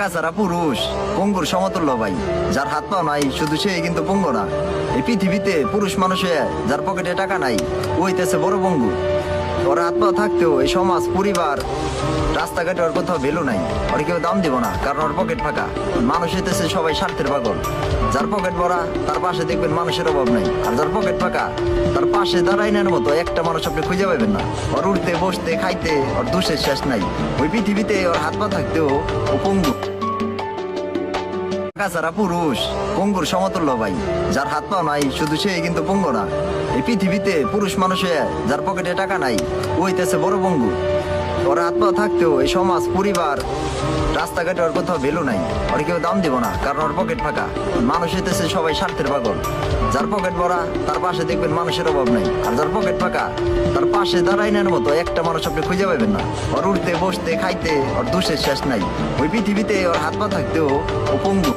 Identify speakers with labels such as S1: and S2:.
S1: টাকা ছাড়া পুরুষ পঙ্গুর সমতুল্য ভাই। যার হাত পা নাই শুধু সে কিন্তু পঙ্গু না। এই পৃথিবীতে পুরুষ মানুষে যার পকেটে টাকা নাই ওইতেছে বড় পঙ্গু। ওর হাত পা থাকতেও এই সমাজ পরিবার রাস্তাঘাটে ওর কোথাও ভ্যালু নাই। ওর কেউ দাম দিব না, কারণ ওর পকেট ফাঁকা। মানুষ হইতেছে সবাই স্বার্থের পাগল। যার পকেট ভরা তার পাশে দেখবেন মানুষের অভাব নাই, আর যার পকেট ফাঁকা তার পাশে দাঁড়াইনের মতো একটা মানুষ আপনি খুঁজে পাবেন না। ওর উঠতে বসতে খাইতে ওর দোষের শেষ নাই। ওই পৃথিবীতে ওর হাত পা থাকতেও ও পঙ্গু। টাকা ছাড়া পুরুষ পঙ্গুর সমতুল্য ভাই। যার হাত পা নাই শুধু সে কিন্তু পঙ্গু না। এই পৃথিবীতে পুরুষ মানুষে যার পকেটে টাকা নাই ওইতেছে বড় পঙ্গু। ওর হাত পা থাকতেও এই সমাজ পরিবার রাস্তাঘাটে ওর কোথাও ভ্যালু নাই। ওর কেউ দাম দিব না, কারণ ওর পকেট ফাঁকা। মানুষ হইতেছে সবাই স্বার্থের পাগল। যার পকেট ভরা তার পাশে দেখবেন মানুষের অভাব নাই, আর যার পকেট ফাঁকা তার পাশে দাঁড়াইনের মতো একটা মানুষ আপনি খুঁজে পাবেন না। ওর উঠতে বসতে খাইতে ওর দোষের শেষ নাই। ওই পৃথিবীতে ওর হাত পা থাকতেও ও পঙ্গু।